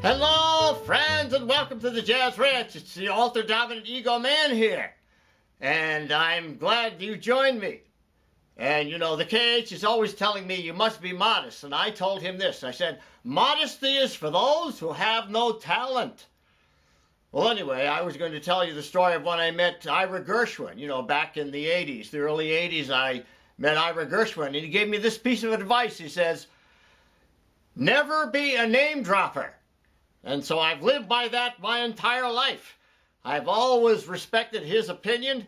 Hello, friends, and welcome to the Jazz Ranch. It's the Alter Dominant Ego Man here, and I'm glad you joined me. And you know, the KH is always telling me you must be modest, and I told him this. I said, modesty is for those who have no talent. Well, anyway, I was going to tell you the story of when I met Ira Gershwin, you know, back in the 80s, the early 80s. I met Ira Gershwin, and he gave me this piece of advice. He says, never be a name dropper. And so I've lived by that my entire life. I've always respected his opinion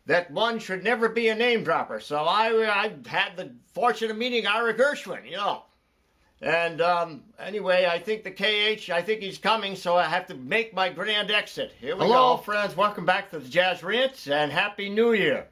that one should never be a name dropper. So I had the fortune of meeting Ira Gershwin, you know. And anyway, I think the KH, I think he's coming, so I have to make my grand exit. Here we go. Hello, friends. Welcome back to the Jazz Ranch, and Happy New Year.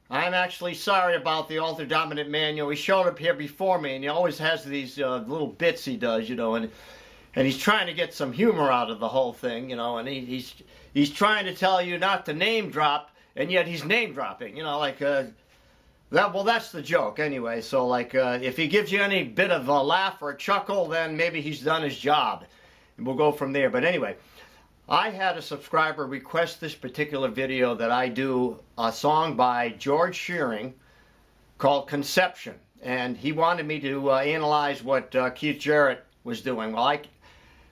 I'm actually sorry about the Alter Dominant Man. You know, he showed up here before me, and he always has these little bits he does, you know, and he's trying to get some humor out of the whole thing, you know, and he's trying to tell you not to name drop, and yet he's name dropping, you know, like, that's the joke anyway. So like, if he gives you any bit of a laugh or a chuckle, then maybe he's done his job, and we'll go from there. But anyway, I had a subscriber request this particular video that I do a song by George Shearing called Conception, and he wanted me to analyze what Keith Jarrett was doing. Well,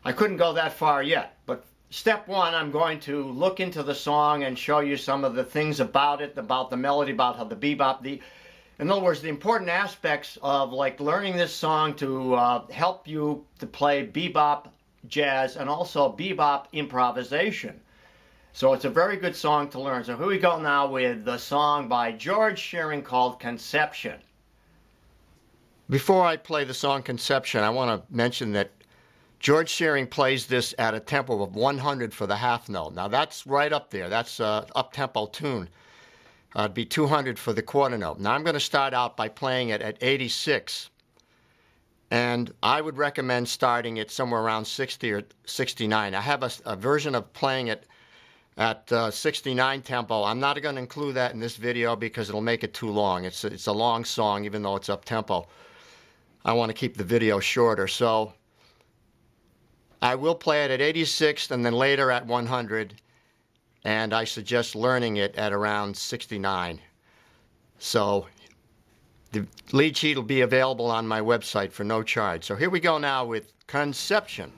I couldn't go that far yet, but step one, I'm going to look into the song and show you some of the things about it, about the melody, about how the bebop, in other words, the important aspects of like learning this song to help you to play bebop jazz and also bebop improvisation. So it's a very good song to learn. So here we go now with the song by George Shearing called Conception. Before I play the song Conception, I want to mention that George Shearing plays this at a tempo of 100 for the half note. Now that's right up there. That's an up-tempo tune. It'd be 200 for the quarter note. Now I'm going to start out by playing it at 86. And I would recommend starting it somewhere around 60 or 69. I have a version of playing it at 69 tempo. I'm not going to include that in this video because it'll make it too long. It's a long song even though it's up-tempo. I want to keep the video shorter. So I will play it at 86 and then later at 100, and I suggest learning it at around 69. So the lead sheet will be available on my website for no charge. So here we go now with Conception.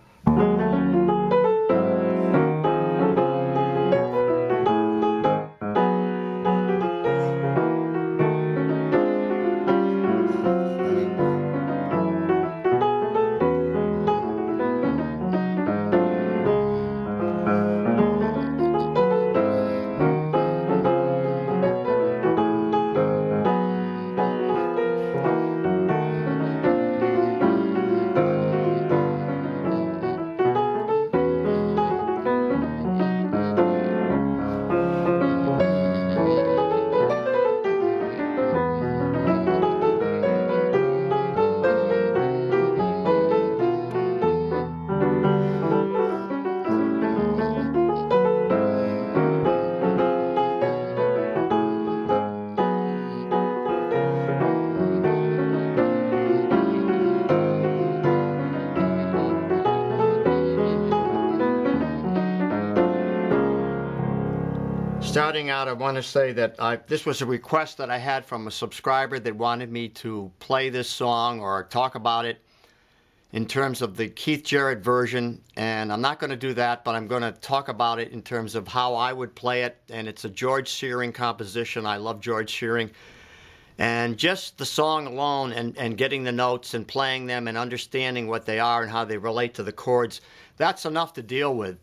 Starting out, I want to say that this was a request that I had from a subscriber that wanted me to play this song or talk about it in terms of the Keith Jarrett version, and I'm not going to do that, but I'm going to talk about it in terms of how I would play it, and it's a George Shearing composition. I love George Shearing, and just the song alone and getting the notes and playing them and understanding what they are and how they relate to the chords, that's enough to deal with,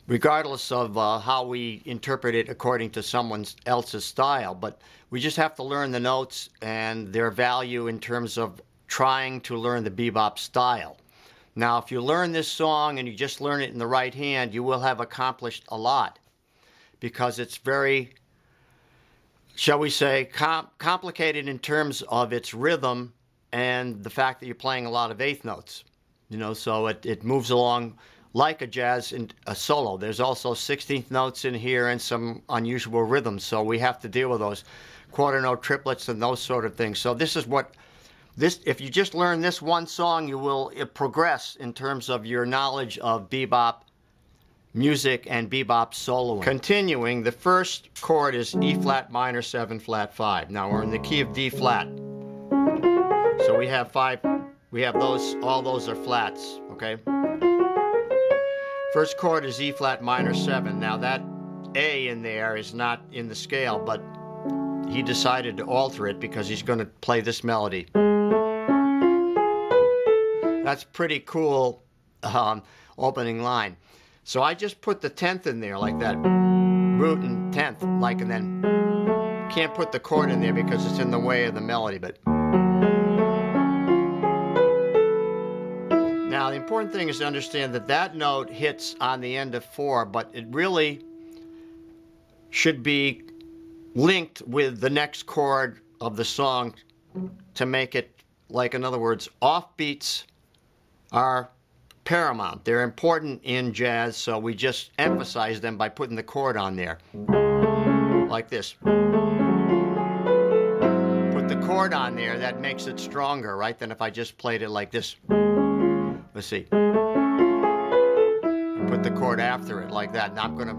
regardless of how we interpret it according to someone else's style. But we just have to learn the notes and their value in terms of trying to learn the bebop style. Now, if you learn this song and you just learn it in the right hand, you will have accomplished a lot, because it's very, shall we say, complicated in terms of its rhythm and the fact that you're playing a lot of eighth notes. You know, so it moves along like a jazz and a solo. There's also 16th notes in here and some unusual rhythms, so we have to deal with those quarter note triplets and those sort of things. So this is what this, if you just learn this one song, you will progress in terms of your knowledge of bebop music and bebop soloing. Continuing, the first chord is E flat minor 7 flat 5. Now we're in the key of D flat. So we have those, all those are flats, okay? First chord is E flat minor 7. Now that A in there is not in the scale, but he decided to alter it because he's going to play this melody. That's pretty cool opening line. So I just put the 10th in there like that, root and 10th, like, and then can't put the chord in there because it's in the way of the melody. But now the important thing is to understand that that note hits on the end of 4, but it really should be linked with the next chord of the song to make it, like, in other words, offbeats are paramount. They're important in jazz, so we just emphasize them by putting the chord on there, like this. Put the chord on there, that makes it stronger, right, than if I just played it like this. Let's see. Put the chord after it like that. Now I'm gonna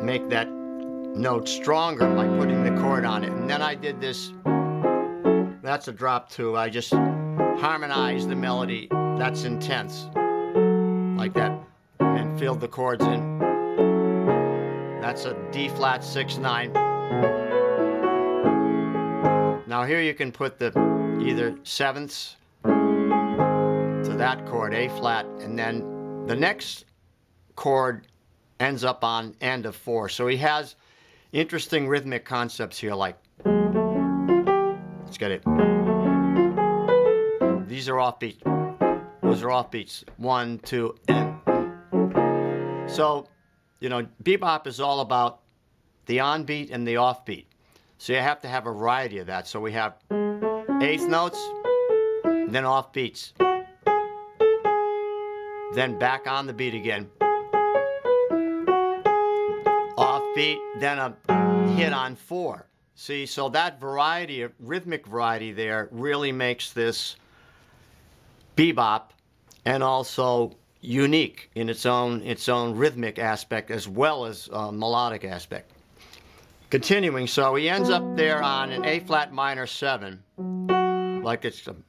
make that note stronger by putting the chord on it. And then I did this. That's a drop 2. I just harmonized the melody. That's in tenths, like that, and filled the chords in. That's a D flat 6 9. Now here you can put the either sevenths to that chord, A flat, and then the next chord ends up on end of 4. So he has interesting rhythmic concepts here, like, let's get it. These are offbeats. Those are offbeats. 1, 2, and. So, you know, bebop is all about the on-beat and the off-beat. So you have to have a variety of that. So we have eighth notes, then off-beats. Then back on the beat again. Offbeat, then a hit on 4. See, so that variety, rhythmic variety there, really makes this bebop, and also unique in its own rhythmic aspect as well as melodic aspect. Continuing, so he ends up there on an A flat minor 7, like it's then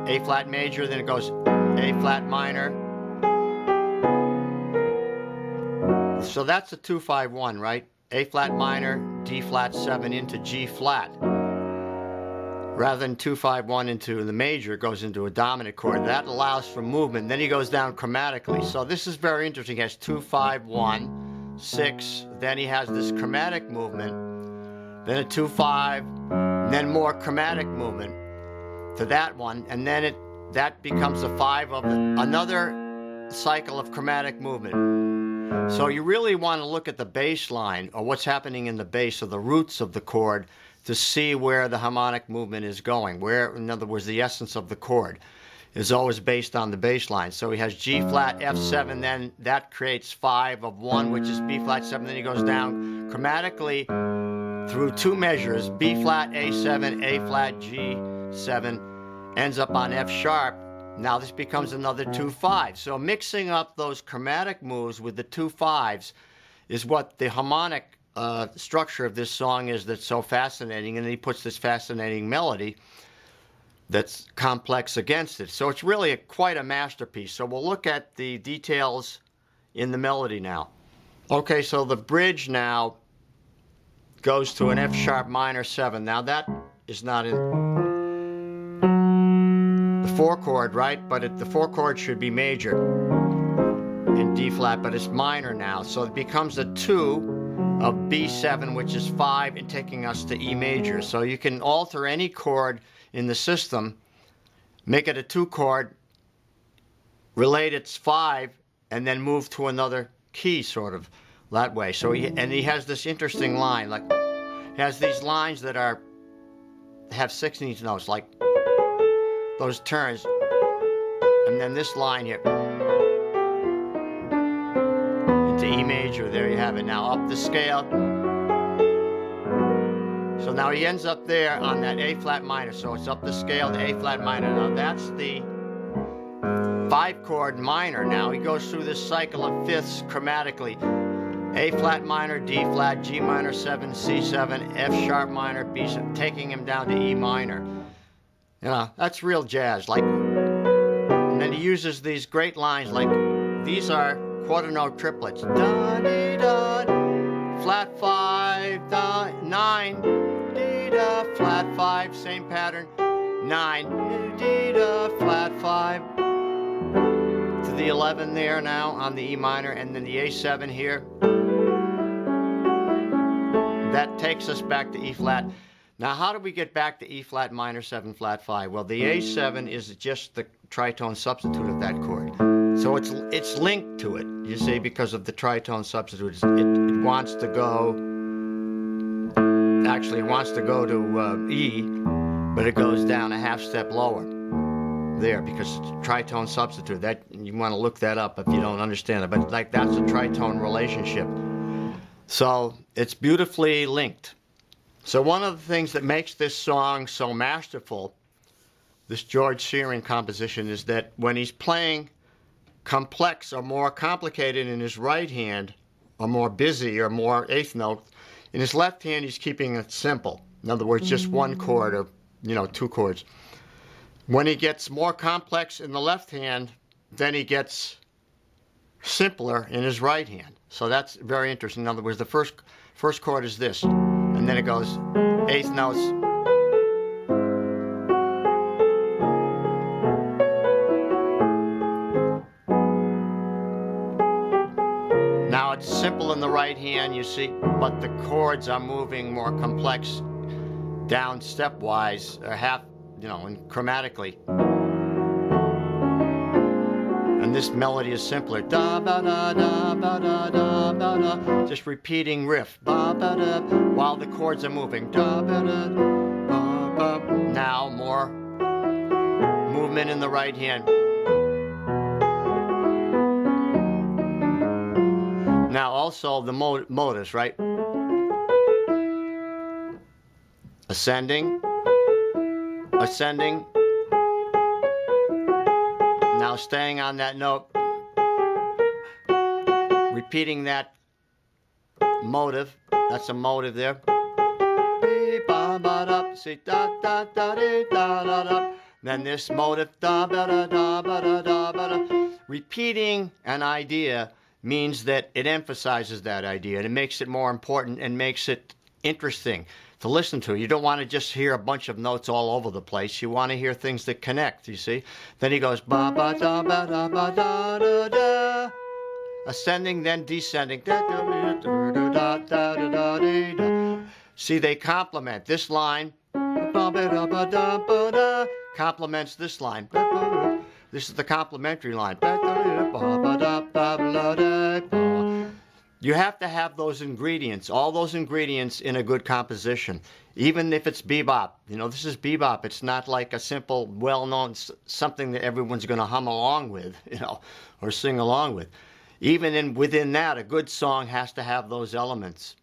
A flat major, then it goes A flat minor. So that's a 2-5-1, right? A flat minor, D flat 7 into G flat. Rather than 2-5-1 into the major, it goes into a dominant chord. That allows for movement. Then he goes down chromatically. So this is very interesting. He has 2-5-1, 6. Then he has this chromatic movement. Then a 2-5, then more chromatic movement to that one. And then that becomes a 5 of another cycle of chromatic movement. So you really want to look at the bass line, or what's happening in the bass, or the roots of the chord, to see where the harmonic movement is going. Where, in other words, the essence of the chord is always based on the bass line. So he has G flat, F7, then that creates 5 of 1, which is B flat 7. Then he goes down chromatically through 2 measures, B flat, A7, A flat, G7, ends up on F sharp. Now this becomes another 2-5. So mixing up those chromatic moves with the 2-5s is what the harmonic structure of this song is, that's so fascinating. And then he puts this fascinating melody that's complex against it. So it's really quite a masterpiece. So we'll look at the details in the melody now. Okay, so the bridge now goes to an F sharp minor 7. Now that is not in the 4 chord, right? But the 4 chord should be major in D flat, but it's minor now. So it becomes a 2 of B7, which is 5, and taking us to E major. So you can alter any chord in the system, make it a 2 chord, relate its 5, and then move to another key, sort of that way. So he has this interesting line, like he has these lines that have 16th notes, like those turns, and then this line here into E major. There you have it. Now up the scale, So now he ends up there on that A flat minor. So it's up the scale to A flat minor. Now that's the 5-chord minor. Now he goes through this cycle of fifths chromatically. A flat minor, D flat, G minor 7, C7, F sharp minor, B7, taking him down to E minor. You know, that's real jazz. Like, and then he uses these great lines like, these are quarter note triplets. Da, dee, da, flat 5, da, 9, dee, da, flat 5, same pattern, 9, dee, da, flat 5, to the 11 there now on the E minor, and then the A7 here. That takes us back to E flat. Now, how do we get back to E flat minor 7 flat 5? Well, the A7 is just the tritone substitute of that chord. So it's linked to it, you see, because of the tritone substitute. It wants to go, actually it wants to go to E, but it goes down a half step lower there because it's a tritone substitute. That, you want to look that up if you don't understand it, but like that's a tritone relationship. So it's beautifully linked. So one of the things that makes this song so masterful, this George Shearing composition, is that when he's playing complex or more complicated in his right hand, or more busy or more eighth note, in his left hand he's keeping it simple. In other words, just one chord or, you know, 2 chords. When he gets more complex in the left hand, then he gets simpler in his right hand. So that's very interesting. In other words, the first chord is this, and then it goes eighth notes. Now it's simple in the right hand, you see, but the chords are moving more complex down stepwise, or half, you know, and chromatically. And this melody is simpler. Da ba da da ba da da ba da. Just repeating riff. Ba ba da. While the chords are moving. Da ba da ba ba. Now more movement in the right hand. Now also the motifs, right? Ascending, ascending. Now staying on that note, repeating that motive. That's a motive there. See, da da da da da da. Then this motive, da da da da da da da. Repeating an idea means that it emphasizes that idea and it makes it more important and makes it interesting to listen to. You don't want to just hear a bunch of notes all over the place. You want to hear things that connect, you see. Then he goes ba ba da ba da ba da da da. Ascending, then descending. Da da da da da da da. See, they complement. This line ba ba da ba da ba da complements this line. This is the complementary line. You have to have those ingredients, all those ingredients in a good composition. Even if it's bebop, you know, this is bebop. It's not like a simple, well-known something that everyone's going to hum along with, you know, or sing along with. Even within that, a good song has to have those elements.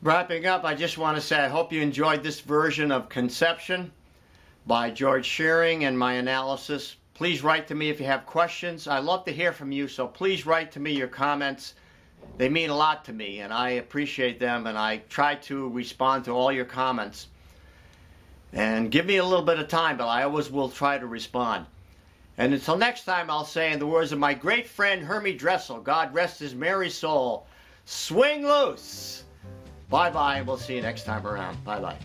Wrapping up, I just want to say I hope you enjoyed this version of Conception by George Shearing and my analysis. Please write to me if you have questions. I love to hear from you, so please write to me your comments They mean a lot to me, and I appreciate them, and I try to respond to all your comments. And give me a little bit of time, but I always will try to respond. And until next time, I'll say, in the words of my great friend Hermie Dressel, God rest his merry soul, swing loose. Bye-bye, and we'll see you next time around. Bye-bye.